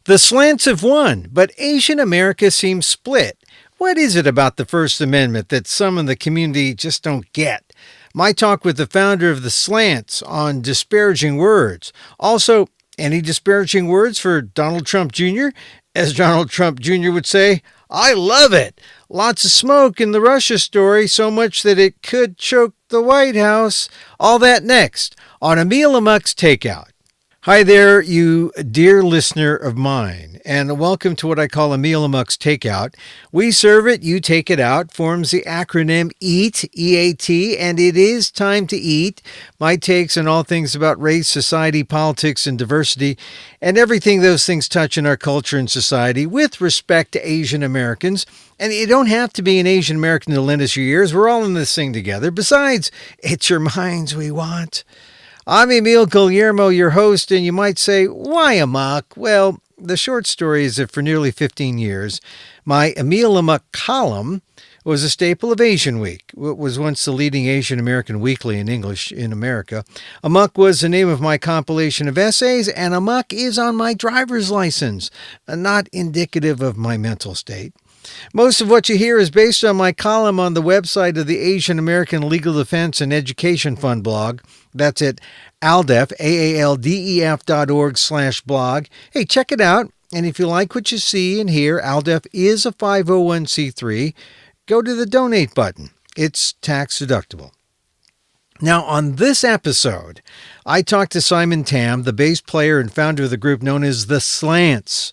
The slants have won, but Asian America seems split. What is it about the First Amendment that some in the community just don't get? My talk with the founder of the Slants on disparaging words. Also, any disparaging words for Donald Trump Jr.? As Donald Trump Jr. would say, I love it. Lots of smoke in the Russia story, so much that it could choke the White House. All that next on Emil Amok's Takeout. Hi there, you dear listener of mine, and welcome to what I call Emil Amok's Takeout. We serve it, you take it out, forms the acronym EAT, E-A-T, and it is time to eat. My takes on all things about race, society, politics, and diversity, and everything those things touch in our culture and society with respect to Asian Americans. And you don't have to be an Asian American to lend us your ears. We're all in this thing together. Besides, it's your minds we want. I'm Emil Guillermo, your host, and you might say, why Amok? Well, the short story is that for nearly 15 years, my Emil Amok column was a staple of Asian Week. It was once the leading Asian American weekly in English in America. Amok was the name of my compilation of essays, and Amok is on my driver's license, not indicative of my mental state. Most of what you hear is based on my column on the website of the Asian American Legal Defense and Education Fund blog. That's at ALDEF, AALDEF.org/blog. Hey, check it out. And if you like what you see and hear, ALDEF is a 501c3. Go to the donate button. It's tax deductible. Now, on this episode, I talked to Simon Tam, the bass player and founder of the group known as the Slants.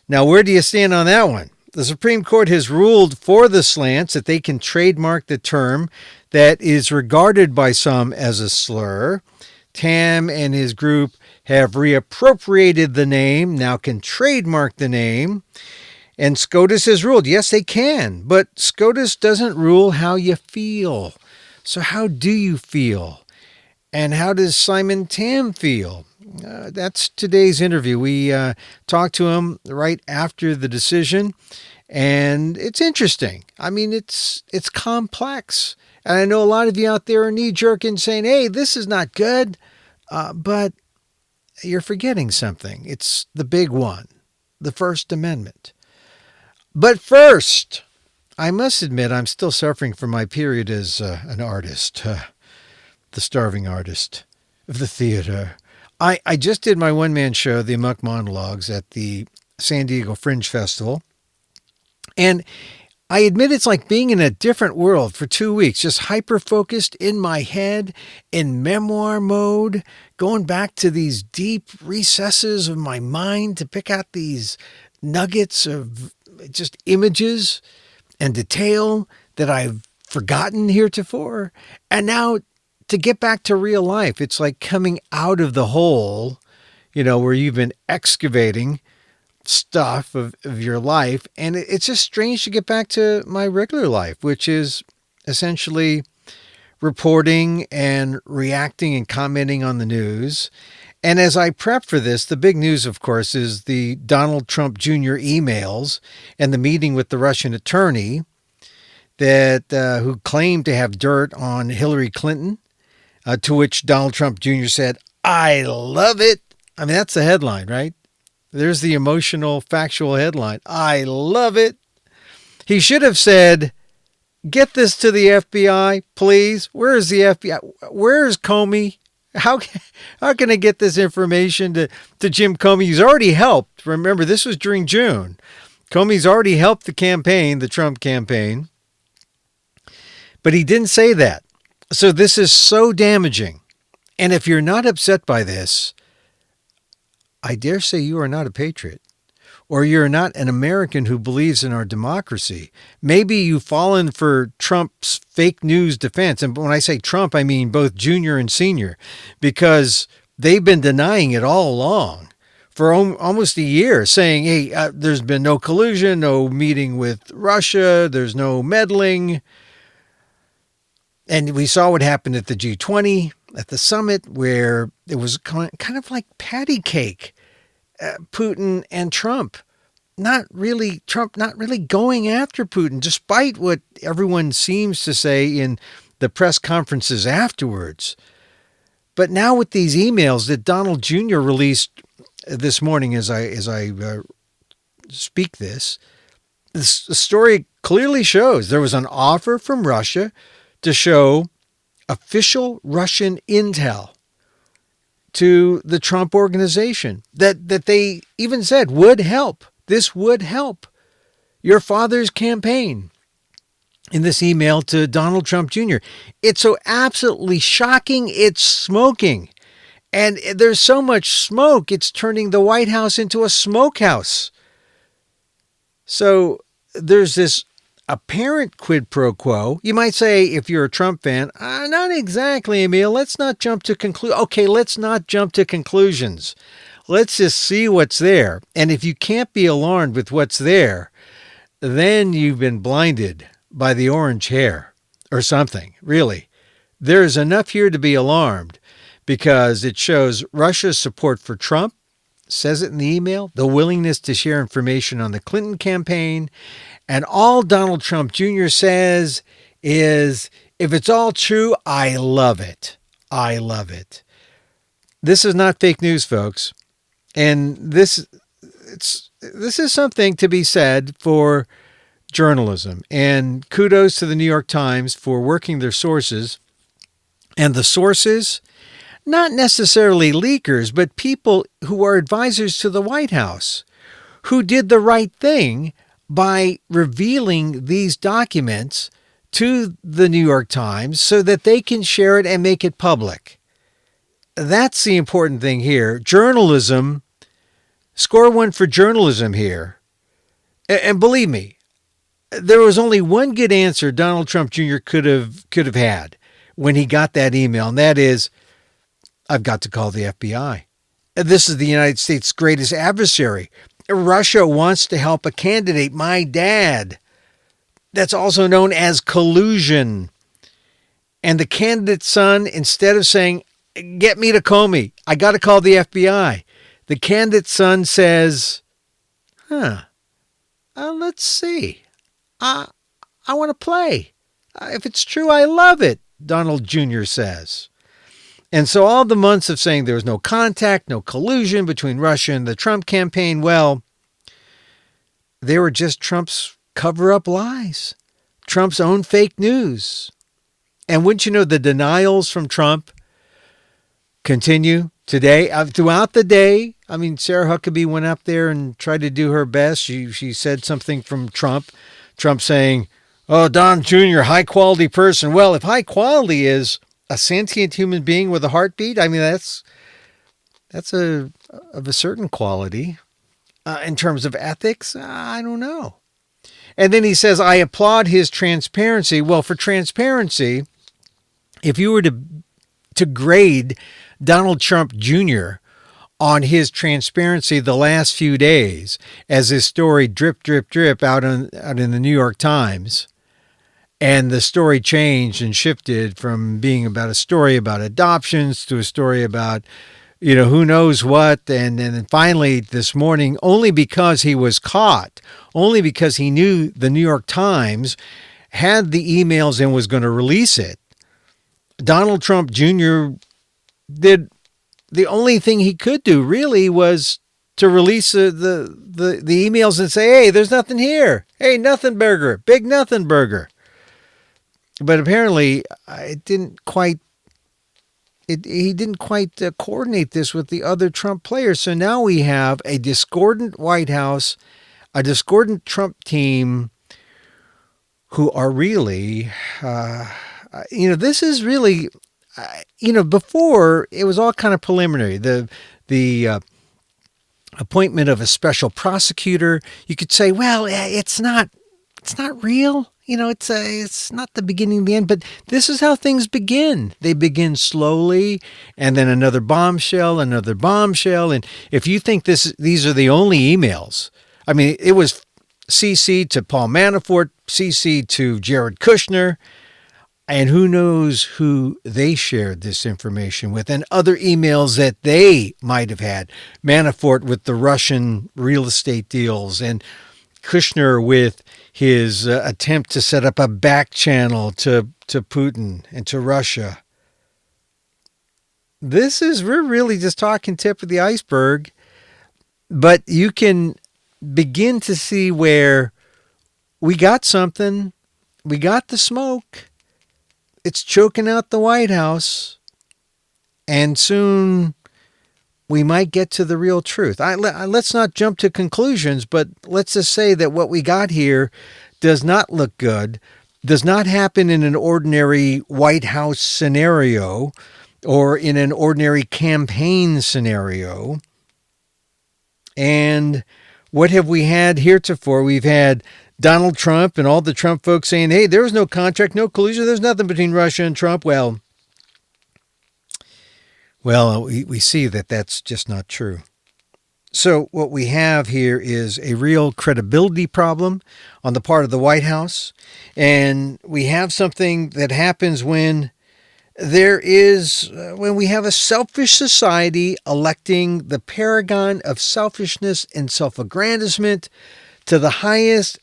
Now, where do you stand on that one? The Supreme Court has ruled for the Slants that they can trademark the term that is regarded by some as a slur. Tam and his group have reappropriated the name, now can trademark the name. And SCOTUS has ruled, yes, they can, but SCOTUS doesn't rule how you feel. So how do you feel? And how does Simon Tam feel? That's today's interview. We talked to him right after the decision, and it's interesting. I mean, it's complex. And I know a lot of you out there are knee-jerking saying, hey, this is not good, but you're forgetting something. It's the big one, the First Amendment. But first, I must admit I'm still suffering from my period as an artist, the starving artist of the theater. I just did my one-man show, the Amok Monologues, at the San Diego Fringe Festival. And I admit it's like being in a different world for 2 weeks, just hyper-focused in my head, in memoir mode, going back to these deep recesses of my mind to pick out these nuggets of just images and detail that I've forgotten heretofore. And now to get back to real life, it's like coming out of the hole, where you've been excavating stuff of your life. And it's just strange to get back to my regular life, which is essentially reporting and reacting and commenting on the news. And as I prep for this, the big news, of course, is the Donald Trump Jr. emails and the meeting with the Russian attorney that who claimed to have dirt on Hillary Clinton. To which Donald Trump Jr. said, I love it. I mean, that's the headline, right? There's the emotional, factual headline. I love it. He should have said, get this to the FBI, please. Where is the FBI? Where is Comey? How can I get this information to Jim Comey? He's already helped. Remember, this was during June. Comey's already helped the campaign, the Trump campaign. But he didn't say that. So this is so damaging. And if you're not upset by this, I dare say you are not a patriot, or you're not an American who believes in our democracy. Maybe you've fallen for Trump's fake news defense. And when I say Trump, I mean both junior and senior, because they've been denying it all along for almost a year, saying, hey, there's been no collusion, no meeting with Russia, there's no meddling. And we saw what happened at the G20, at the summit, where it was kind of like patty cake. Putin and Trump not really going after Putin, despite what everyone seems to say in the press conferences afterwards. But now with these emails that Donald Jr. released this morning as I speak this. The story clearly shows there was an offer from Russia to show official Russian intel to the Trump organization that they even said would help. This would help your father's campaign. In this email to Donald Trump Jr. It's so absolutely shocking, it's smoking. And there's so much smoke, it's turning the White House into a smokehouse. So there's this apparent quid pro quo. You might say, if you're a Trump fan, not exactly, Emil. Let's not jump to let's not jump to conclusions. Let's just see what's there. And if you can't be alarmed with what's there, then you've been blinded by the orange hair or something. Really, there is enough here to be alarmed because it shows Russia's support for Trump, says it in the email, the willingness to share information on the Clinton campaign. And all Donald Trump Jr. says is, if it's all true, I love it. I love it. This is not fake news, folks. And this is something to be said for journalism. And kudos to the New York Times for working their sources. And the sources, not necessarily leakers, but people who are advisors to the White House, who did the right thing by revealing these documents to the New York Times so that they can share it and make it public. That's the important thing here. Journalism, score one for journalism here. And believe me, there was only one good answer Donald Trump Jr. could have had when he got that email, and that is, I've got to call the FBI. This is the United States' greatest adversary. Russia wants to help a candidate, my dad. That's also known as collusion. And the candidate's son, instead of saying, get me to Comey, I got to call the FBI, the candidate's son says, let's see. I want to play. If it's true, I love it, Donald Jr. says. And so all the months of saying there was no contact, no collusion between Russia and the Trump campaign, well, they were just Trump's cover-up lies, Trump's own fake news. And wouldn't you know, the denials from Trump continue today, throughout the day. I mean, Sarah Huckabee went up there and tried to do her best. She said something from Trump saying, oh, Don Jr., high-quality person. Well, if high quality is a sentient human being with a heartbeat, I mean, that's of a certain quality. In terms of ethics, I don't know. And then he says, I applaud his transparency. Well, for transparency, if you were to grade Donald Trump Jr. on his transparency the last few days, as his story drip out in the New York Times, and the story changed and shifted from being about a story about adoptions to a story about, who knows what. And then finally this morning, only because he was caught, only because he knew the New York Times had the emails and was going to release it, Donald Trump Jr. did the only thing he could do really was to release the emails and say, hey, there's nothing here. Hey, nothing burger, big nothing burger. But apparently, he didn't quite coordinate this with the other Trump players. So now we have a discordant White House, a discordant Trump team, who are really, this is really, before it was all kind of preliminary. The appointment of a special prosecutor, you could say, well, it's not real. It's not the beginning of the end, but this is how things begin. They begin slowly, and then another bombshell. And if you think these are the only emails, I mean, it was CC to Paul Manafort, CC to Jared Kushner, and who knows who they shared this information with, and other emails that they might have had. Manafort with the Russian real estate deals, and Kushner with his attempt to set up a back channel to Putin and to Russia. We're really just talking tip of the iceberg. But you can begin to see where we got something. We got the smoke. It's choking out the White House. And soon we might get to the real truth. Let's not jump to conclusions, but let's just say that what we got here does not look good, does not happen in an ordinary White House scenario or in an ordinary campaign scenario. And what have we had heretofore? We've had Donald Trump and all the Trump folks saying, hey, there was no contract, no collusion, there's nothing between Russia and Trump. Well, we see that that's just not true. So what we have here is a real credibility problem on the part of the White House. And we have something that happens when we have a selfish society electing the paragon of selfishness and self-aggrandizement to the highest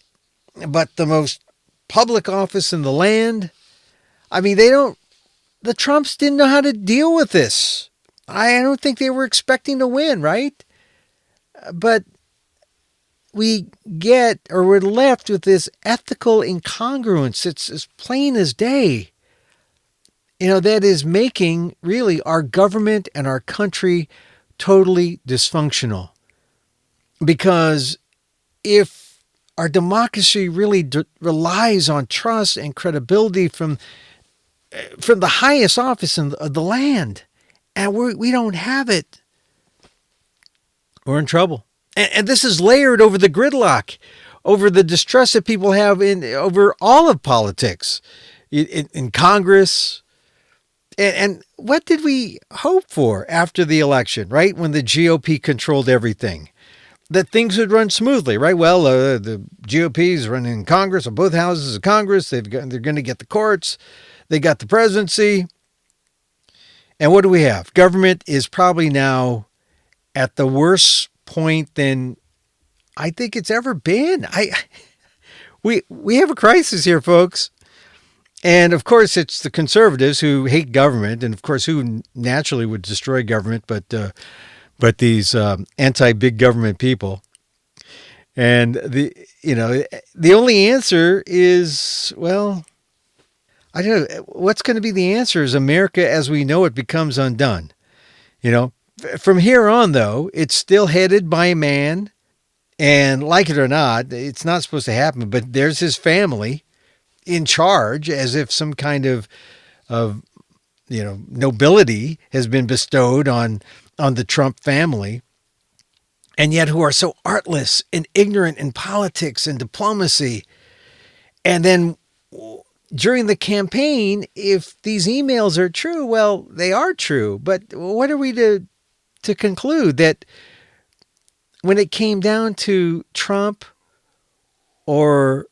but the most public office in the land. I mean, the Trumps didn't know how to deal with this. I don't think they were expecting to win, right? But we're left with this ethical incongruence. It's as plain as day. That is making really our government and our country totally dysfunctional. Because if our democracy really relies on trust and credibility from the highest office of the land, and we don't have it, we're in trouble. And this is layered over the gridlock, over the distrust that people have over all of politics, in Congress. And what did we hope for after the election, right? When the GOP controlled everything, that things would run smoothly, right? Well, the GOP is running in Congress, on both houses of Congress. They're going to get the courts. They got the presidency. And what do we have? Government is probably now at the worst point than I think it's ever been. We have a crisis here, folks. And of course, it's the conservatives who hate government, and of course, who naturally would destroy government, but these anti-big government people. And the only answer is, well, I don't know. What's going to be the answer is America as we know it becomes undone. From here on, though, it's still headed by a man, and like it or not, it's not supposed to happen, but there's his family in charge, as if some kind of nobility has been bestowed on the Trump family, and yet who are so artless and ignorant in politics and diplomacy. And then during the campaign, if these emails are true, well, they are true. But what are we to conclude? That when it came down to Trump or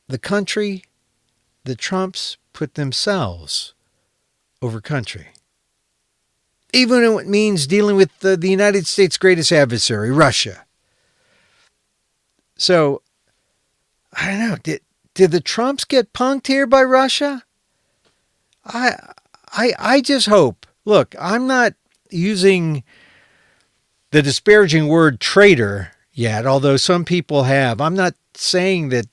the country, the Trumps put themselves over country. Even when it means dealing with the United States' greatest adversary, Russia. So, I don't know. Did the Trumps get punked here by Russia? I just hope. Look, I'm not using the disparaging word traitor yet, although some people have. I'm not saying that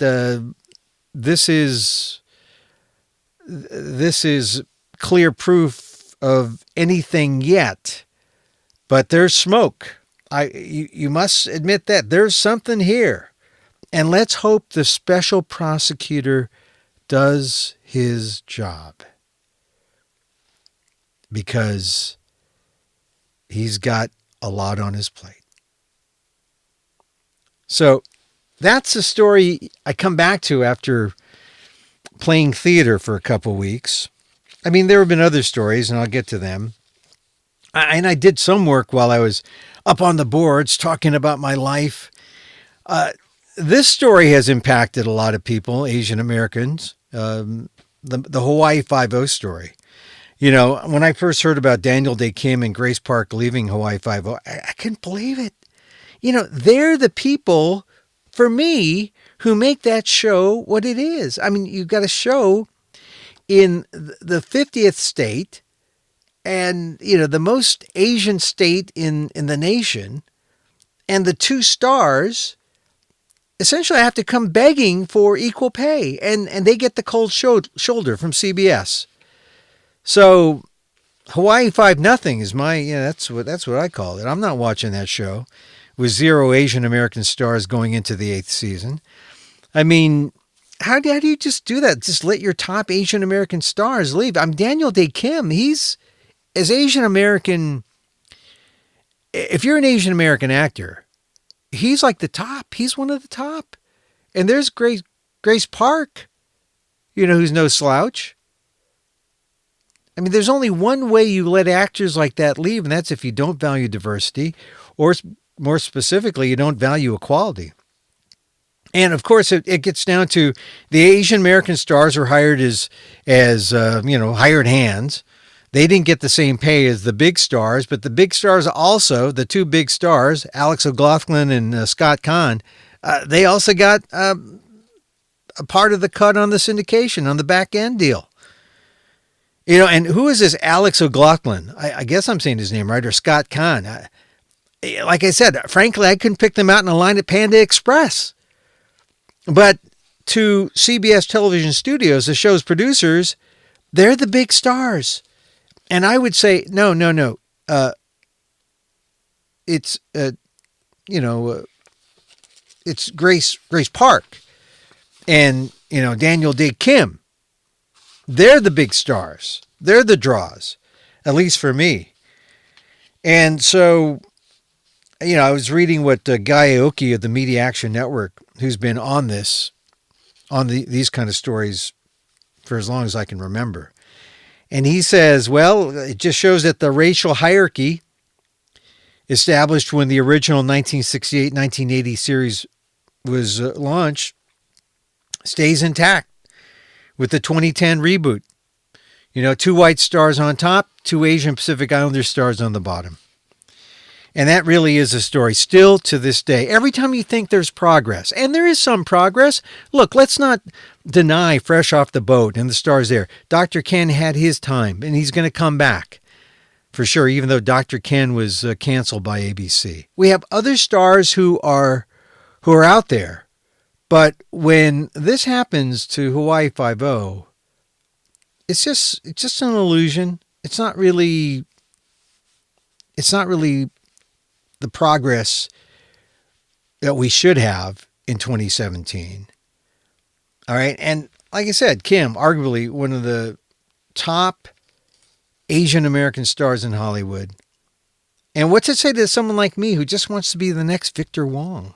this is clear proof of anything yet, but there's smoke. You must admit that there's something here, and let's hope the special prosecutor does his job, because he's got a lot on his plate. So that's the story I come back to after playing theater for a couple weeks. I mean, there have been other stories, and I'll get to them. And I did some work while I was up on the boards talking about my life. This story has impacted a lot of people, Asian Americans, the Hawaii 5-0 story. When I first heard about Daniel Day Kim and Grace Park leaving Hawaii 5-0, I couldn't believe it. They're the people, for me, who make that show what it is. I mean, you've got a show in the 50th state and, the most Asian state in the nation. And the two stars essentially have to come begging for equal pay, and they get the cold shoulder from CBS. So Hawaii 5-0 is my, that's what I call it. I'm not watching that show with 0 Asian American stars going into the 8th season. I mean, how do you just do that? Just let your top Asian American stars leave. I'm Daniel Day Kim. He's as Asian American. If you're an Asian American actor, he's like the top. He's one of the top. And there's Grace Park, who's no slouch. I mean, there's only one way you let actors like that leave, and that's if you don't value diversity, or more specifically, you don't value equality. And of course, it gets down to the Asian American stars are hired as hired hands. They didn't get the same pay as the big stars, but the big stars also, the two big stars, Alex O'Loughlin and Scott Caan, they also got a part of the cut on the syndication, on the back end deal. And who is this Alex O'Loughlin? I guess I'm saying his name right, or Scott Caan. Like I said, frankly, I couldn't pick them out in a line at Panda Express. But to CBS Television Studios, the show's producers, they're the big stars. And I would say, no. It's Grace Park and, Daniel Day Kim. They're the big stars. They're the draws, at least for me. And so, I was reading what Guy Aoki of the Media Action Network, who's been on these kind of stories for as long as I can remember. And he says, well, it just shows that the racial hierarchy established when the original 1968-1980 series was launched stays intact with the 2010 reboot. 2 white stars on top, 2 Asian Pacific Islander stars on the bottom. And that really is a story still to this day. Every time you think there's progress, and there is some progress, look, let's not deny Fresh Off the Boat and the stars there. Dr. Ken had his time, and he's going to come back for sure, even though Dr. Ken was canceled by ABC. We have other stars who are out there, but when this happens to Hawaii 5-0, it's just an illusion. It's not really the progress that we should have in 2017. All right. And like I said, Kim, arguably one of the top Asian American stars in Hollywood. And what's it say to someone like me who just wants to be the next Victor Wong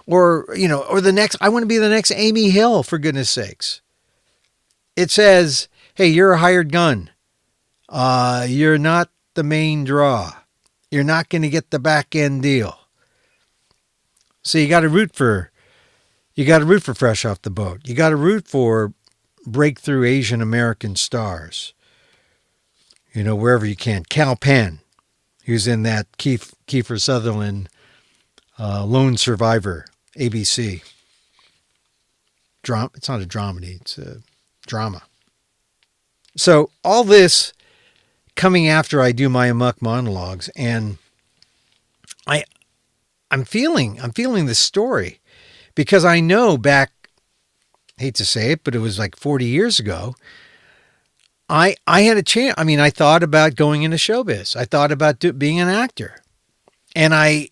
or the next, I want to be the next Amy Hill, for goodness sakes. It says, hey, you're a hired gun. You're not the main draw. You're not going to get the back end deal. So you got to root for Fresh Off the Boat. You got to root for breakthrough Asian American stars. Wherever you can. Cal Penn, who's in that Kiefer Sutherland Lone Survivor, ABC. It's not a dramedy, it's a drama. So all this coming after I do my Amok monologues, and I'm feeling this story because I know back, hate to say it, but it was like 40 years ago, I had a chance. I mean, I thought about going into showbiz. I thought about being an actor, and I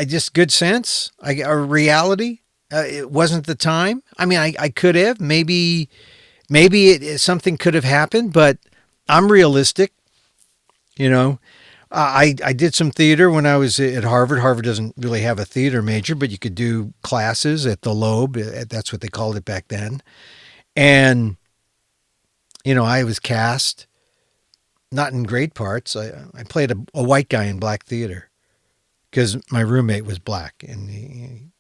just good sense, a reality. It wasn't the time. I mean, I could have, maybe something could have happened, but I'm realistic. I did some theater when I was at Harvard. Harvard doesn't really have a theater major, but you could do classes at the Loeb. That's what they called it back then. And, I was cast, not in great parts. I played a white guy in black theater because my roommate was black and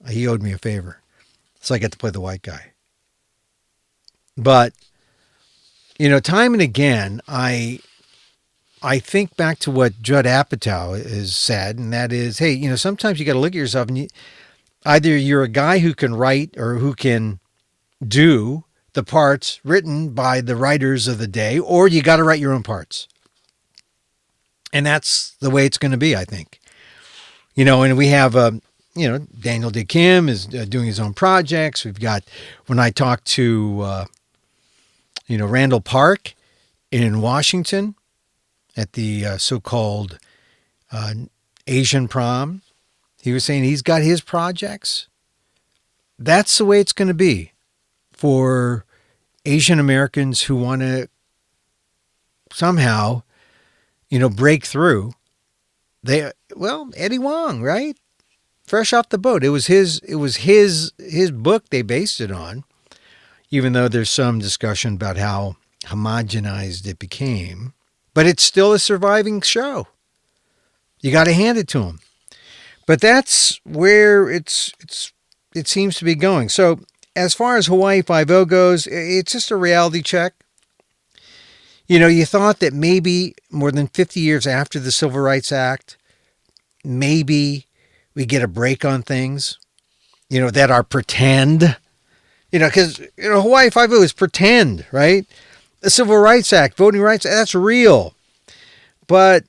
he owed me a favor. So I got to play the white guy. But, time and again, I think back to what Judd Apatow has said, and that is, hey, sometimes you got to look at yourself and either you're a guy who can write or who can do the parts written by the writers of the day, or you got to write your own parts. And that's the way it's going to be, I think. And we have, Daniel D. Kim is doing his own projects. We've got, when I talked to, Randall Park in Washington at the so-called uh, Asian prom, he was saying he's got his projects. That's the way it's going to be for Asian Americans who want to somehow, break through. Eddie Wong, right? Fresh off the boat. It was his book they based it on, even though there's some discussion about how homogenized it became. But it's still a surviving show. You got to hand it to him. But that's where it seems to be going. So as far as Hawaii Five-0 goes, it's just a reality check. You thought that maybe more than 50 years after the Civil Rights Act, maybe we get a break on things, that are pretend. Because Hawaii Five-0 is pretend, right? The Civil Rights Act, voting rights, that's real. But,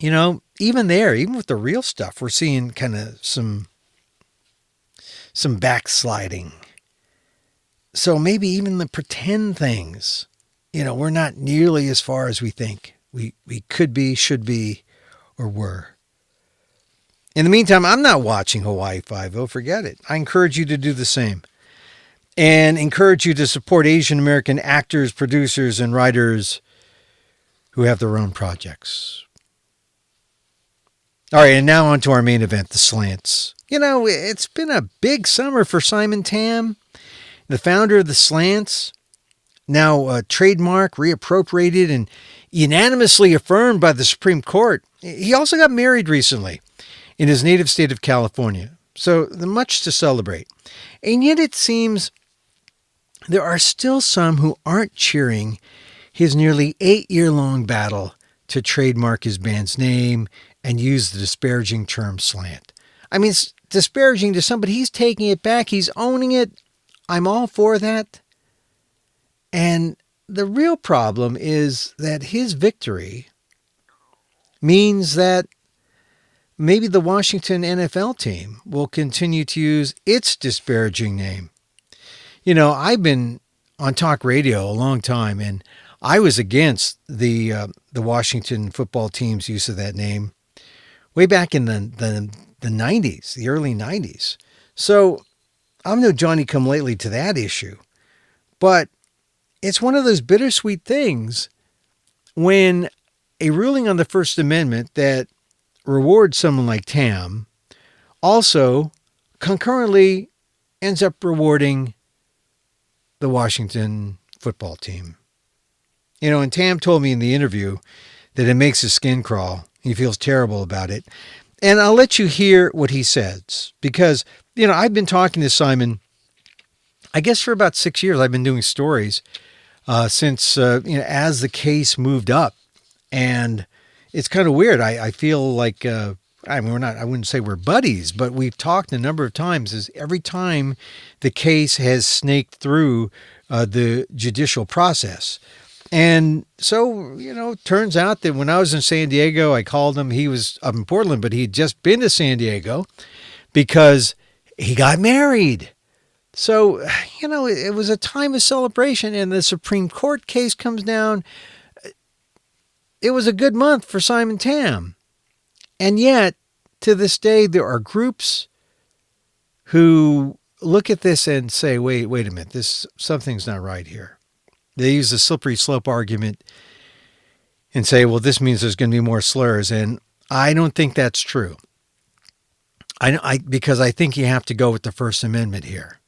even there, even with the real stuff, we're seeing kind of some backsliding. So maybe even the pretend things, we're not nearly as far as we think we could be, should be, or were. In the meantime, I'm not watching Hawaii Five-0. Forget it. I encourage you to do the same. And encourage you to support Asian American actors, producers, and writers who have their own projects. All right, and now on to our main event, the Slants. It's been a big summer for Simon Tam, the founder of the Slants, now a trademark reappropriated and unanimously affirmed by the Supreme Court. He also got married recently in his native state of California, so much to celebrate. And yet it seems there are still some who aren't cheering his nearly 8-year-long battle to trademark his band's name and use the disparaging term slant. I mean, it's disparaging to somebody. He's taking it back. He's owning it. I'm all for that. And the real problem is that his victory means that maybe the Washington NFL team will continue to use its disparaging name. I've been on talk radio a long time, and I was against the Washington football team's use of that name way back in the 90s, the early 90s. So I'm no Johnny come lately to that issue. But it's one of those bittersweet things when a ruling on the First Amendment that rewards someone like Tam also concurrently ends up rewarding the Washington football team. And Tam told me in the interview that it makes his skin crawl. He feels terrible about it. And I'll let you hear what he says because, I've been talking to Simon, I guess for about 6 years. I've been doing stories since, as the case moved up. And it's kind of weird. I feel like, we're not, I wouldn't say we're buddies, but we've talked a number of times as every time the case has snaked through the judicial process. And so, turns out that when I was in San Diego, I called him. He was up in Portland, but he'd just been to San Diego because he got married. So, it was a time of celebration, and the Supreme Court case comes down. It was a good month for Simon Tam. And yet, to this day, there are groups who look at this and say, wait a minute, something's not right here. They use the slippery slope argument and say, well, this means there's going to be more slurs. And I don't think that's true. Because I think you have to go with the First Amendment here.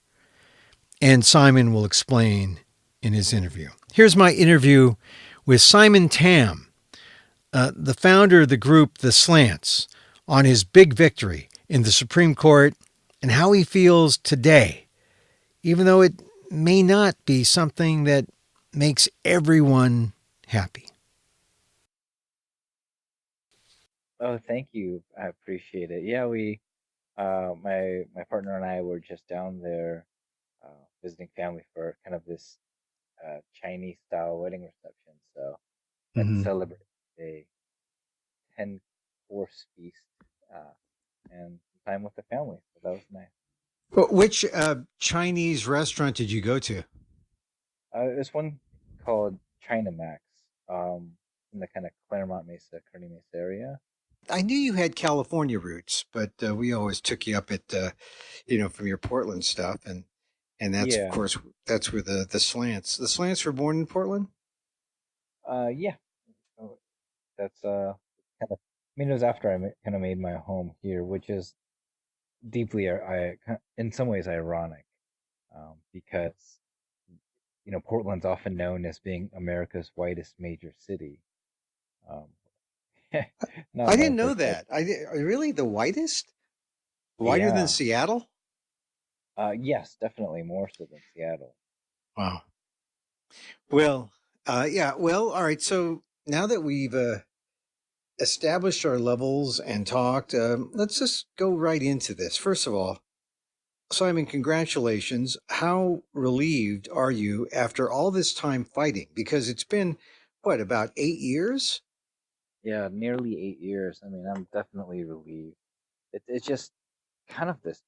And Simon will explain in his interview. Here's my interview with Simon Tam, the founder of the group The Slants, on his big victory in the Supreme Court and how he feels today, even though it may not be something that makes everyone happy. Oh, thank you. I appreciate it. Yeah, my partner and I were just down there visiting family for kind of this Chinese style wedding reception. So got to Mm-hmm. celebrate a 10 course feast. uh, and time with the family. So that was nice. Which Chinese restaurant did you go to? There's one called China Max, in the kind of Claremont Mesa, Kearney Mesa area. I knew you had California roots, but we always took you up at from your Portland stuff, and that's of Yeah, course that's where the slants were born in Portland. yeah. So that's kind of. I mean, it was after kind of made my home here, which is deeply, in some ways, ironic, because Portland's often known as being America's whitest major city. Um, not I known didn't for know its that. Really the whitest, whiter than yeah. Seattle. Yes, definitely more so than Seattle. Wow. Well, yeah. Well, all right. So now that we've established our levels and talked, let's just go right into this. First of all, Simon, congratulations. How relieved are you after all this time fighting? Because it's been, what, about 8 years? Yeah, nearly 8 years. I mean, I'm definitely relieved. It's just kind of this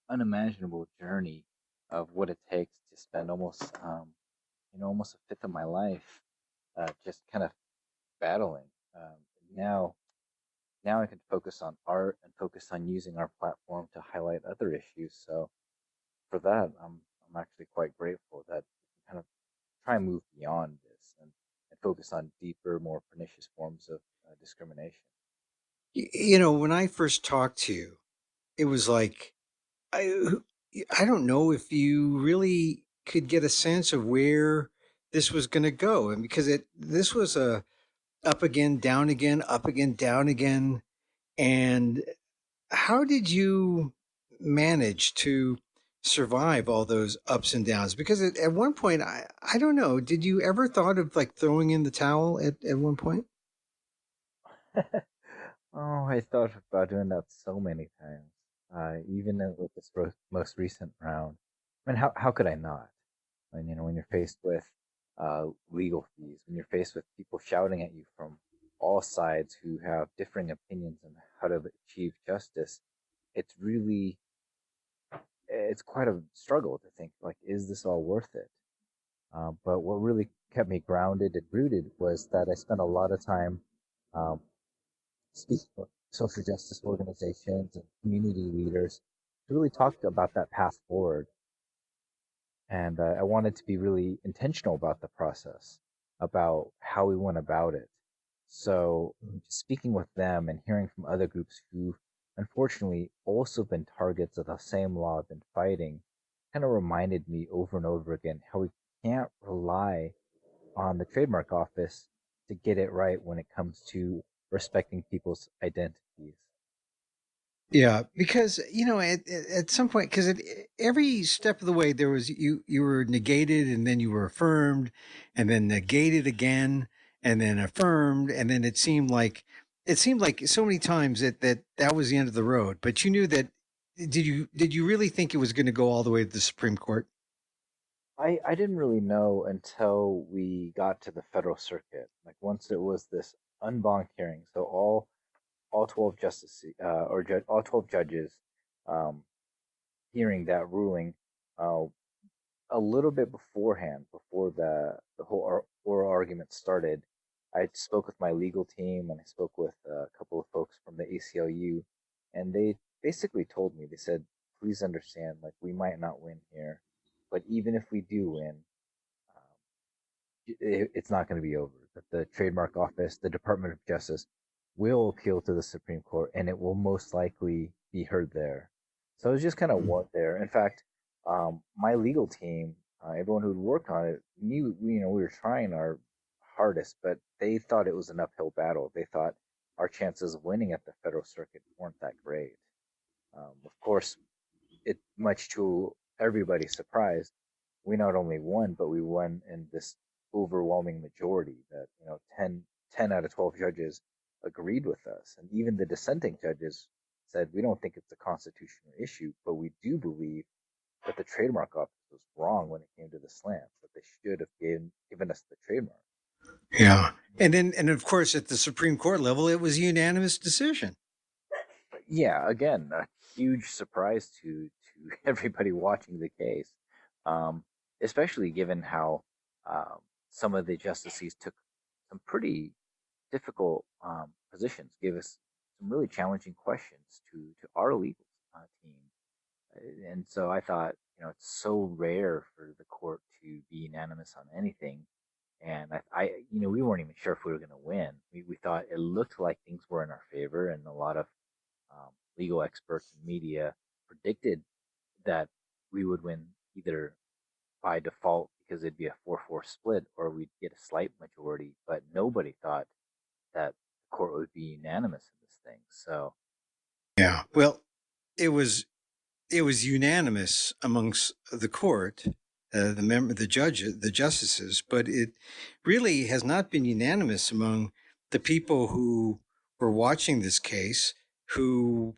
unimaginable journey of what it takes to spend almost a fifth of my life, just kind of battling. Um, now, now I can focus on art and focus on using our platform to highlight other issues. So for that, I'm actually quite grateful that we can kind of try and move beyond this and focus on deeper, more pernicious forms of discrimination. When I first talked to you, it was like, I, I don't know if you really could get a sense of where this was going to go. And because this was a up again, down again, up again, down again. And how did you manage to survive all those ups and downs? Because at one point, I don't know, did you ever thought of like throwing in the towel at one point? Oh, I thought about doing that so many times, even with this most recent round. I mean, how could I not? And when you're faced with legal fees, when you're faced with people shouting at you from all sides who have differing opinions on how to achieve justice, it's really it's quite a struggle to think like, is this all worth it? But what really kept me grounded and rooted was that I spent a lot of time um, speaking with social justice organizations and community leaders to really talk about that path forward. And I wanted to be really intentional about the process, about how we went about it. So, speaking with them and hearing from other groups who, unfortunately, also been targets of the same law I've been fighting, kind of reminded me over and over again how we can't rely on the trademark office to get it right when it comes to respecting people's identities. Yeah, because at some point, because every step of the way there was you were negated and then you were affirmed, and then negated again, and then affirmed, and then it seemed like so many times that was the end of the road. But you knew that. Did you really think it was going to go all the way to the Supreme Court? I didn't really know until we got to the federal circuit. Like once it was this unbonked hearing, so all 12 justices all 12 judges um, hearing that ruling uh, a little bit beforehand, before the whole oral argument started. I spoke with my legal team and I spoke with a couple of folks from the ACLU, and they basically told me, they said, please understand, like we might not win here, but even if we do win, um, it's not going to be over. That the trademark office, the Department of Justice, will appeal to the Supreme Court, and it will most likely be heard there. So I was just kind of Mm. what there. In fact, my legal team, everyone who'd worked on it, knew we were trying our hardest, but they thought it was an uphill battle. They thought our chances of winning at the federal circuit weren't that great. Of course, it much to everybody's surprise, we not only won, but we won in this overwhelming majority that, 10 out of 12 judges agreed with us. And even the dissenting judges said, we don't think it's a constitutional issue, but we do believe that the trademark office was wrong when it came to the slants, that they should have given us the trademark. Yeah, and of course at the Supreme Court level, it was a unanimous decision. Yeah, again, a huge surprise to everybody watching the case, um, especially given how um, some of the justices took some pretty difficult positions, gave us some really challenging questions to our legal team. And so I thought, it's so rare for the court to be unanimous on anything. And we weren't even sure if we were going to win. We thought it looked like things were in our favor, and a lot of legal experts and media predicted that we would win either by default because it'd be a 4-4 split, or we'd get a slight majority. But nobody thought that the court would be unanimous in this thing. So, Yeah. Well, it was it was unanimous amongst the court, the judge, the justices, but it really has not been unanimous among the people who were watching this case, who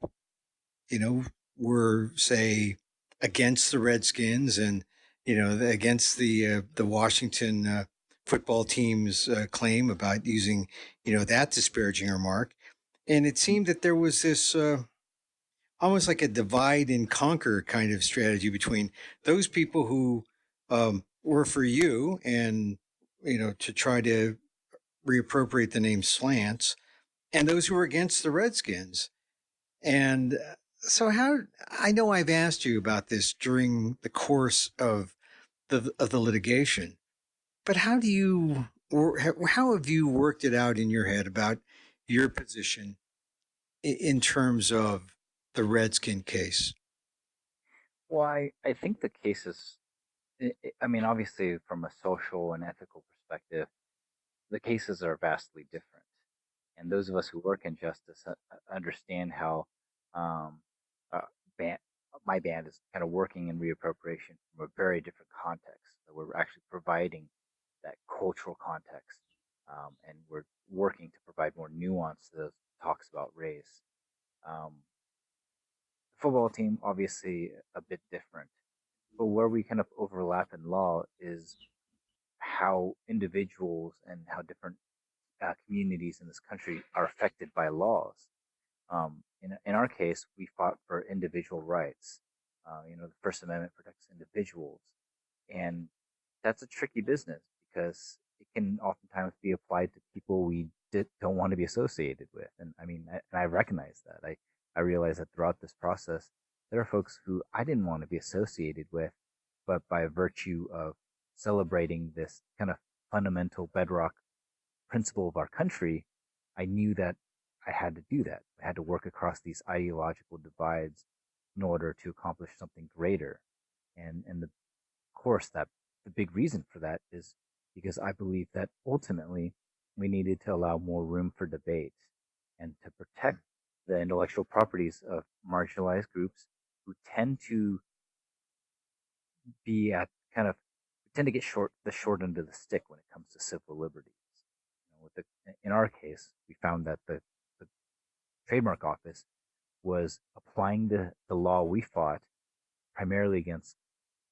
you know were say against the Redskins and against the Washington football team's claim about using that disparaging remark, and it seemed that there was this. Almost like a divide and conquer kind of strategy between those people who were for you and to try to reappropriate the name Slants, and those who were against the Redskins. And so, how I know I've asked you about this during the course of the litigation, but how do you or how have you worked it out in your head about your position in terms of the Redskin case? well, I think the cases, I mean, obviously, from a social and ethical perspective, the cases are vastly different. And those of us who work in justice understand how um, uh, band, my band is kind of working in reappropriation from a very different context. So we're actually providing that cultural context, and we're working to provide more nuance to those talks about race. Um, the football team, obviously, a bit different, but where we kind of overlap in law is how individuals and how different communities in this country are affected by laws. In our case, we fought for individual rights. The First Amendment protects individuals, and that's a tricky business because it can oftentimes be applied to people we don't want to be associated with. And I mean, I recognize that. I realize that throughout this process, there are folks who I didn't want to be associated with, but by virtue of celebrating this kind of fundamental bedrock principle of our country, I knew that I had to do that. I had to work across these ideological divides in order to accomplish something greater. And of course, that the big reason for that is because I believe that ultimately we needed to allow more room for debate and to protect the intellectual properties of marginalized groups who tend to be at kind of tend to get the short end of the stick when it comes to civil liberties. In our case, we found that the trademark office was applying the law we fought primarily against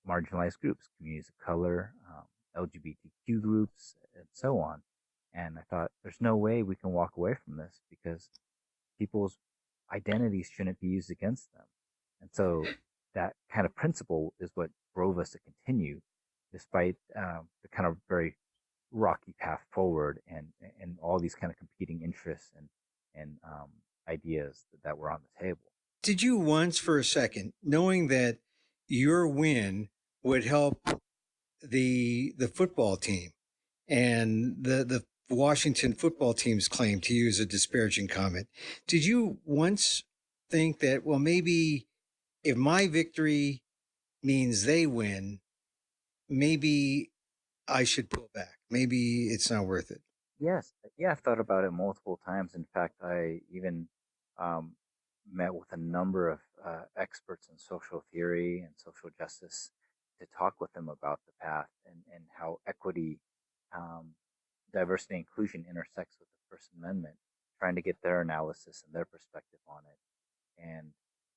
marginalized groups, communities of color, LGBTQ groups, and so on. And I thought, there's no way we can walk away from this because people's identities shouldn't be used against them. And so that kind of principle is what drove us to continue, despite the kind of very rocky path forward and all these kind of competing interests and ideas that were on the table. Did you once for a second, knowing that your win would help the football team and the Washington football team's claim to use a disparaging comment, did you once think that, well, maybe if my victory means they win, maybe I should pull back? Maybe it's not worth it. Yes, yeah, I've thought about it multiple times. In fact, I even um, met with a number of experts in social theory and social justice to talk with them about the path and how equity, um, diversity, and inclusion intersects with the First Amendment, trying to get their analysis and their perspective on it. And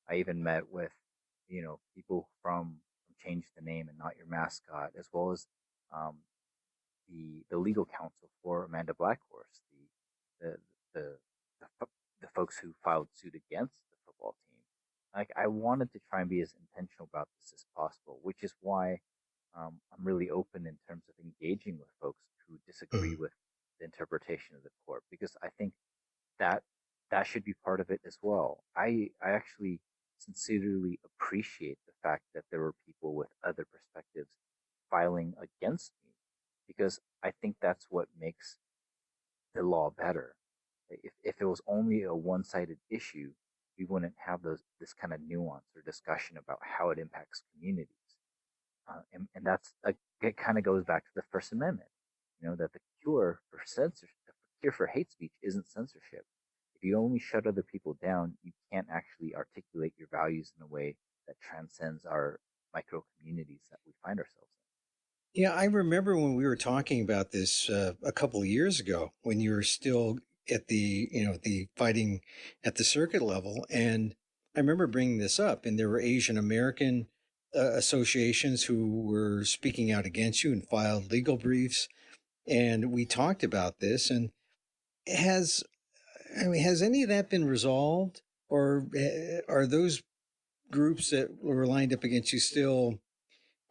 I even met with, people from Change the Name and Not Your Mascot, as well as um, the legal counsel for Amanda Blackhorse, the the the, the folks who filed suit against the football team. Like I wanted to try and be as intentional about this as possible, which is why I'm really open in terms of engaging with folks who disagree Mhm. with the interpretation of the court, because I think that that should be part of it as well. I actually sincerely appreciate the fact that there were people with other perspectives filing against me, because I think that's what makes the law better. If it was only a one-sided issue, we wouldn't have this kind of nuance or discussion about how it impacts communities. And that's it kind of goes back to the First Amendment, that the cure for hate speech isn't censorship. If you only shut other people down, you can't actually articulate your values in a way that transcends our micro communities that we find ourselves Yeah, I remember when we were talking about this a couple of years ago when you were still at the fighting at the circuit level. And I remember bringing this up, and there were Asian American associations who were speaking out against you and filed legal briefs. And we talked about this. And has, has any of that been resolved? Or are those groups that were lined up against you still?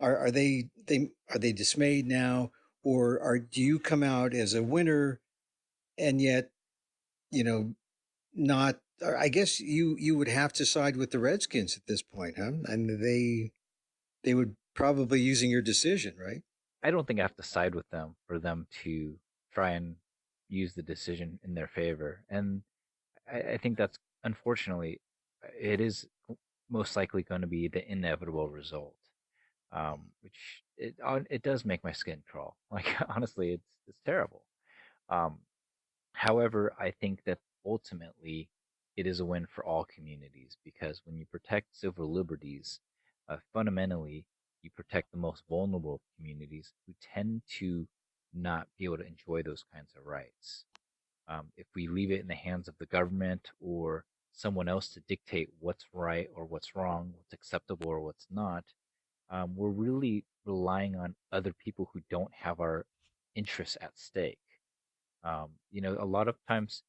Are they dismayed now, or do you come out as a winner and yet you know not? I guess you would have to side with the Redskins at this point, huh? And they would probably using your decision, right? in. I don't think I have to side with them for them to try and use the decision in their favor. And I think that's, unfortunately, it is most likely going to be the inevitable result. Which it does make my skin crawl. Like honestly, it's terrible. Um, However, I think that ultimately it is a win for all communities, because when you protect civil liberties, fundamentally you protect the most vulnerable communities who tend to not be able to enjoy those kinds of rights. If we leave it in the hands of the government or someone else to dictate what's right or what's wrong, what's acceptable or what's not, we're really relying on other people who don't have our interests at stake. A lot of times,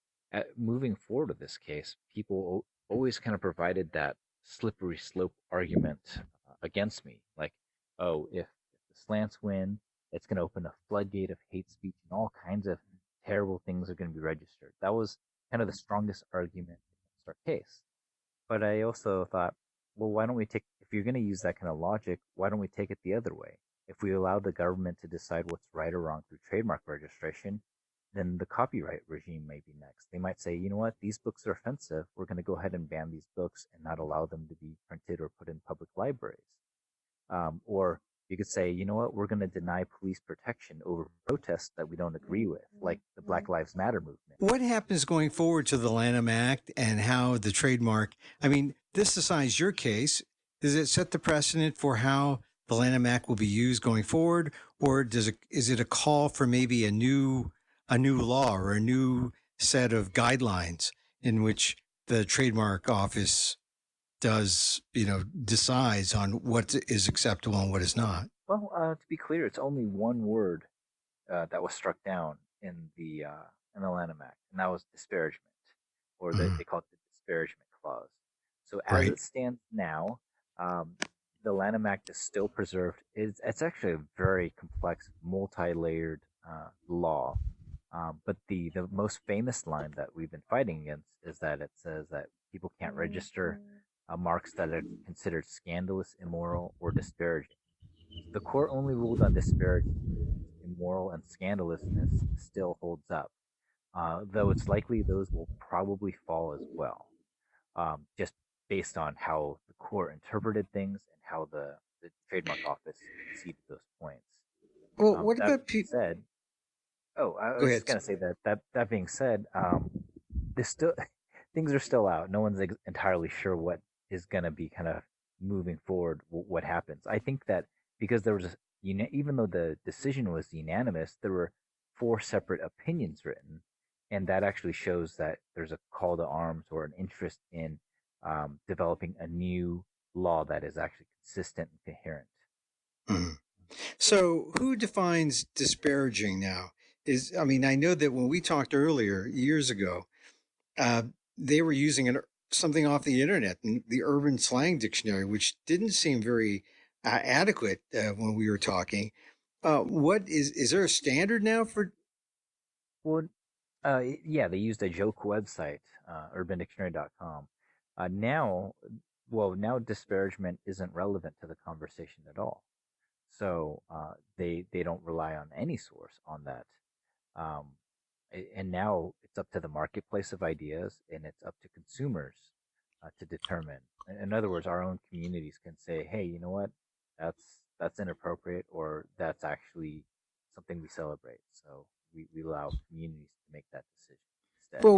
moving forward with this case, people always kind of provided that slippery slope argument against me, like, oh, if the slants win, it's going to open a floodgate of hate speech and all kinds of terrible things are going to be registered. That was kind of the strongest argument against our case. But I also thought, well, why don't we take, if you're going to use that kind of logic, why don't we take it the other way? If we allow the government to decide what's right or wrong through trademark registration, then the copyright regime may be next. They might say, you know what, these books are offensive. We're going to go ahead and ban these books and not allow them to be printed or put in public libraries. Or you could say, you know what, we're going to deny police protection over protests that we don't agree with, like the Black Lives Matter movement. What happens going forward to the Lanham Act and how the trademark? I mean, this decides your case. Does it set the precedent for how the Lanham Act will be used going forward, or is it a call for maybe a new law or a new set of guidelines in which the trademark office decides on what is acceptable and what is not? Well, to be clear, it's only one word that was struck down in the Lanham Act, and that was disparagement, or Mhm. they call it the disparagement clause. So as Right. it stands now, um, the Lanham Act is still preserved. It's actually a very complex, multi-layered law. But the most famous line that we've been fighting against is that it says that people can't register marks that are considered scandalous, immoral, or disparaging. The court only ruled on disparaging. Immoral and scandalousness still holds up, though it's likely those will probably fall as well, just based on how the court interpreted things and how the trademark office conceded those points. Well, what That about being people? said, oh, I Go was just ahead. gonna say that being said, there's still things are still out. No one's entirely sure what is gonna be kind of moving forward. What happens? I think that because there was even though the decision was unanimous, there were four separate opinions written, and that actually shows that there's a call to arms or an interest in developing a new law that is actually consistent and coherent. Mhm. So, who defines disparaging now? I mean, I know that when we talked earlier years ago, uh, they were using something off the internet, the Urban Slang Dictionary, which didn't seem very adequate when we were talking. What is there a standard now for? Well, yeah, they used a joke website, urbandictionary.com. Now, well, now disparagement isn't relevant to the conversation at all. So they don't rely on any source on that. Um, and now it's up to the marketplace of ideas, and it's up to consumers to determine. In other words, our own communities can say, "Hey, you know what? That's inappropriate, or that's actually something we celebrate." So we allow communities to make that decision instead. Well,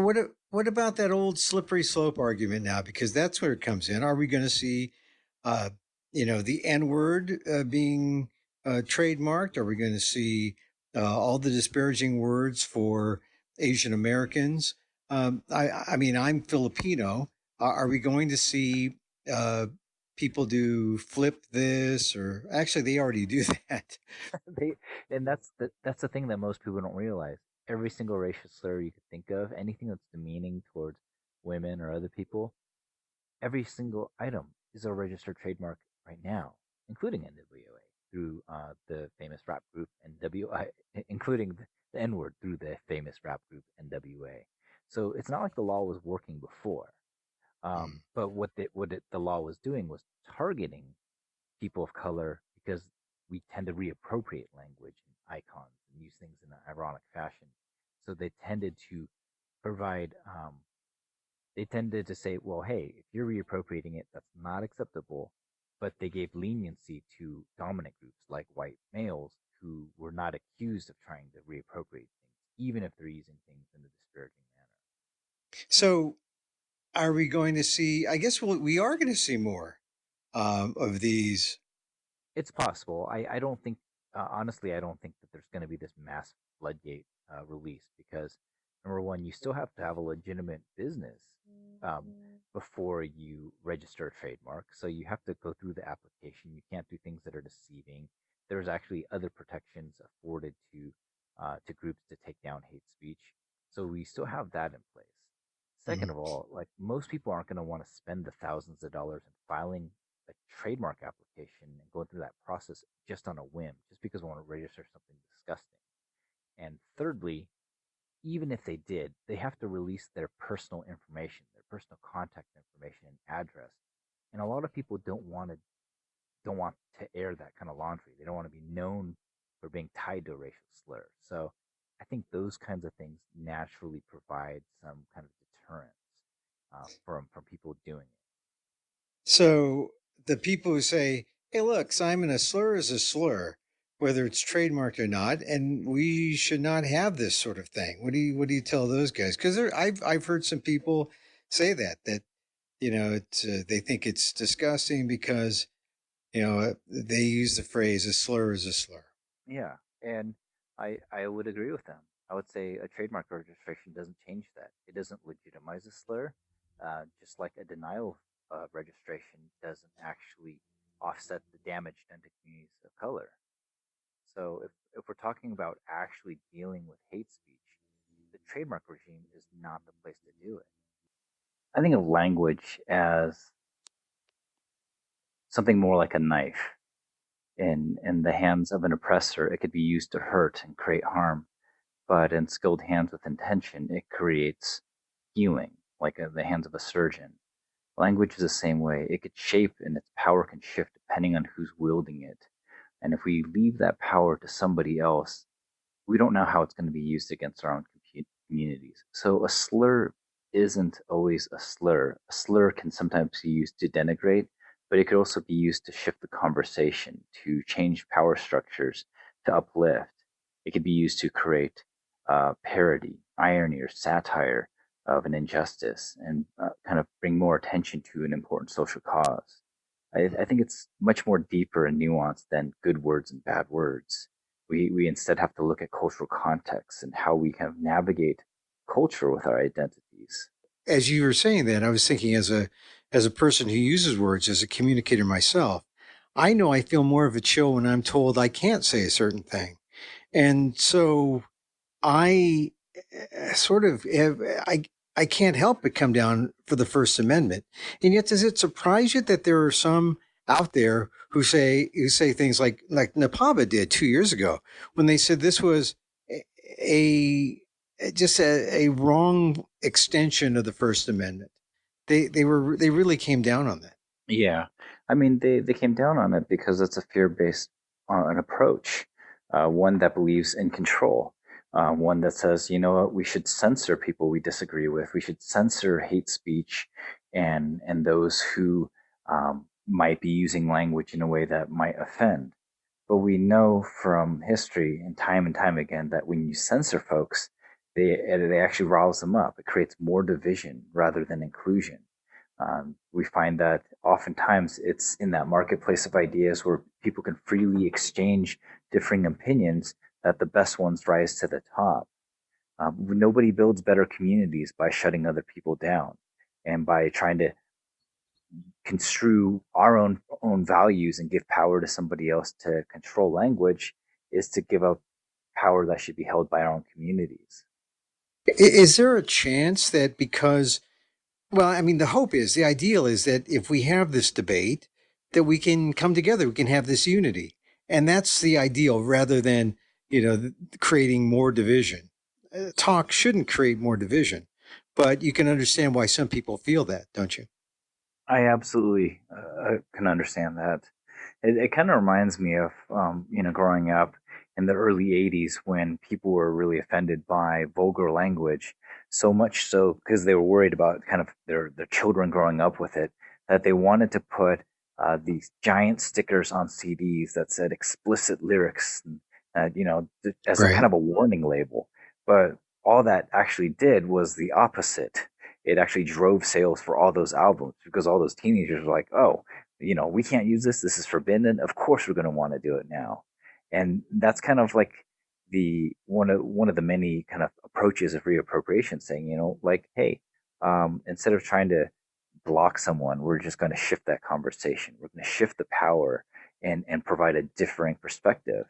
what about that old slippery slope argument now? Because that's where it comes in. Are we going to see, uh, the N word being trademarked? Are we going to see all the disparaging words for Asian Americans? I mean, I'm Filipino. Are we going to see uh, people do flip this, or actually, they already do that? they, and that's the thing that most people don't realize. Every single racial slur you could think of, anything that's demeaning towards women or other people, every single item is a registered trademark right now, including NWA through the famous rap group NWA, including the N word through the famous rap group NWA. So it's not like the law was working before, Mm. but the law was doing was targeting people of color because we tend to reappropriate language and icons and use things in an ironic fashion. So provide they tended to say, well, hey, if you're reappropriating it, that's not acceptable. But they gave leniency to dominant groups like white males who were not accused of trying to reappropriate things, even if they're using things in a disparaging manner. So, are we going to see? I guess we are going to see more of these. It's possible. I don't think, honestly, I don't think that there's going to be this mass floodgate release because, number one, you still have to have a legitimate business um, before you register a trademark. So you have to go through the application. You can't do things that are deceiving. There's actually other protections afforded to groups to take down hate speech. So we still have that in place. Second Mhm. of all, like most people aren't going to want to spend the thousands of dollars in filing a trademark application and going through that process just on a whim, just because we want to register something disgusting. And thirdly, even if they did, they have to release their personal information, their personal contact information and address. And a lot of people don't want to air that kind of laundry. They don't want to be known for being tied to a racial slur. So I think those kinds of things naturally provide some kind of deterrence from people doing it. So the people who say, "Hey, look, Simon, a slur is a slur, whether it's trademarked or not, and we should not have this sort of thing." What do you tell those guys? Because I've heard some people say that it's they think it's disgusting because they use the phrase "a slur is a slur." Yeah, and I would agree with them. I would say a trademark registration doesn't change that. It doesn't legitimize a slur, just like a denial registration doesn't actually offset the damage done to communities of color. So if we're talking about actually dealing with hate speech, the trademark regime is not the place to do it. I think of language as something more like a knife in the hands of an oppressor. It could be used to hurt and create harm, but in skilled hands with intention, it creates healing, like the hands of a surgeon. Language is the same way. It could shape and its power can shift depending on who's wielding it. And if we leave that power to somebody else, we don't know how it's going to be used against our own communities. So a slur isn't always a slur. A slur can sometimes be used to denigrate, but it could also be used to shift the conversation, to change power structures, to uplift. It could be used to create parody, irony, or satire of an injustice and kind of bring more attention to an important social cause. I think it's much more deeper and nuanced than good words and bad words. We instead have to look at cultural context and how we kind of navigate culture with our identities. As you were saying that, I was thinking as a person who uses words as a communicator myself, I know I feel more of a chill when I'm told I can't say a certain thing. And so I sort of have, I can't help but come down for the First Amendment. And yet, does it surprise you that there are some out there who say things like Napava did 2 years ago when they said this was a, just a wrong extension of the First Amendment. They really came down on that. Yeah, I mean they came down on it because it's a fear-based an approach, one that believes in control, one that says, you know what, we should censor people we disagree with, we should censor hate speech and those who might be using language in a way that might offend. But we know from history and time again that when you censor folks, they actually riles them up. It creates more division rather than inclusion. We find that oftentimes it's in that marketplace of ideas where people can freely exchange differing opinions that the best ones rise to the top. Nobody builds better communities by shutting other people down and by trying to construe our own values and give power to somebody else to control language is to give up power that should be held by our own communities. Is there a chance that because, well, I mean, the hope is, the ideal is that if we have this debate, that we can come together, we can have this unity. And that's the ideal rather than, creating more division. Talk shouldn't create more division, but you can understand why some people feel that, don't you? I absolutely can understand that. It kind of reminds me of growing up in the early '80s when people were really offended by vulgar language, so much so because they were worried about kind of their children growing up with it, that they wanted to put these giant stickers on CDs that said explicit lyrics, as a kind Right. of a warning label. But all that actually did was the opposite. It actually drove sales for all those albums because all those teenagers were like, oh, we can't use this. This is forbidden. Of course, we're going to want to do it now. And that's kind of like the one of the many kind of approaches of reappropriation, saying, like, hey, instead of trying to block someone, we're just going to shift that conversation. We're going to shift the power and provide a differing perspective.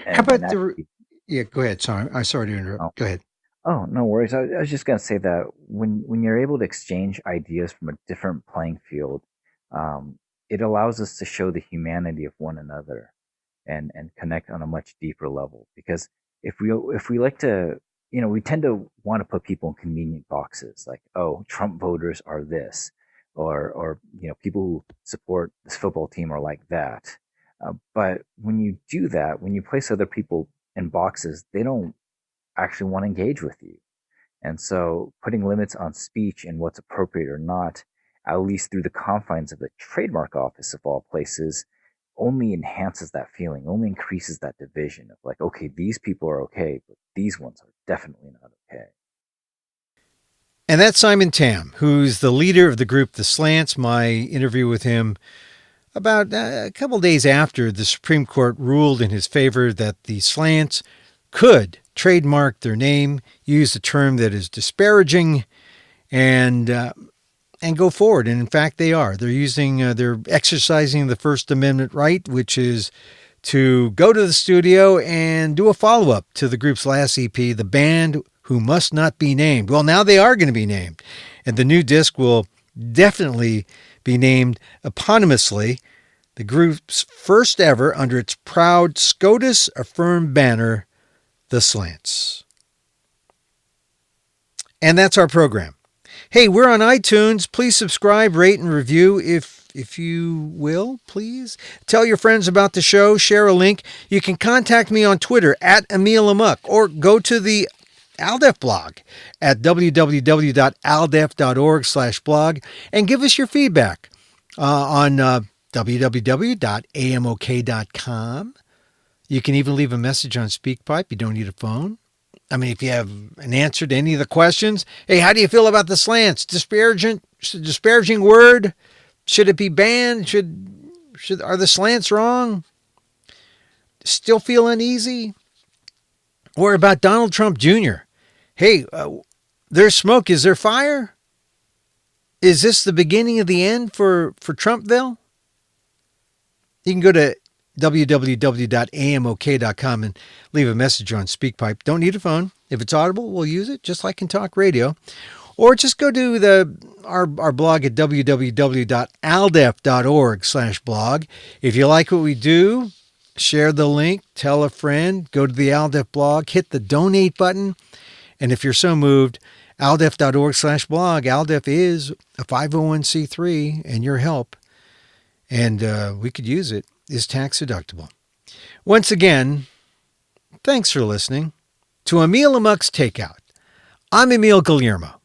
How And about actually, yeah, go ahead. Sorry. I'm sorry to interrupt. oh, Go ahead. oh, no worries. I was just going to say that when you're able to exchange ideas from a different playing field, it allows us to show the humanity of one another and connect on a much deeper level. Because if we like to, we tend to want to put people in convenient boxes, like, oh, Trump voters are this, or people who support this football team are like that. But when you do that, when you place other people in boxes, they don't actually want to engage with you. And so putting limits on speech and what's appropriate or not, at least through the confines of the trademark office of all places, only enhances that feeling, only increases that division of like, okay, these people are okay, but these ones are definitely not okay. And that's Simon Tam, who's the leader of the group The Slants. My interview with him about a couple days after the Supreme Court ruled in his favor that the Slants could trademark their name, use a term that is disparaging, and go forward. And in fact, they are. They're exercising the First Amendment right, which is to go to the studio and do a follow up to the group's last EP, The Band Who Must Not Be Named. Well, now they are going to be named. And the new disc will definitely be named eponymously, the group's first ever under its proud SCOTUS affirmed banner, The Slants. And that's our program. Hey, we're on iTunes. Please subscribe, rate, and review if you will, please. Tell your friends about the show. Share a link. You can contact me on Twitter at Emil Amok or go to the ALDEF blog at www.aldef.org/blog and give us your feedback on www.amok.com. You can even leave a message on SpeakPipe. You don't need a phone. I mean, if you have an answer to any of the questions, hey, how do you feel about the slants? Disparaging word? Should it be banned? Are the slants wrong? Still feel uneasy? Or about Donald Trump Jr.? Hey, there's smoke. Is there fire? Is this the beginning of the end for Trumpville? You can go to www.amok.com and leave a message on SpeakPipe. Don't need a phone. If it's audible, we'll use it just like in talk radio. Or just go to our blog at www.aldef.org/blog. If you like what we do, share the link, tell a friend, go to the Aldef blog, hit the donate button. And if you're so moved, aldef.org/blog. Aldef is a 501c3, and your help, and we could use it, is tax deductible. Once again, thanks for listening to Emil Amok's Takeout. I'm Emil Guillermo.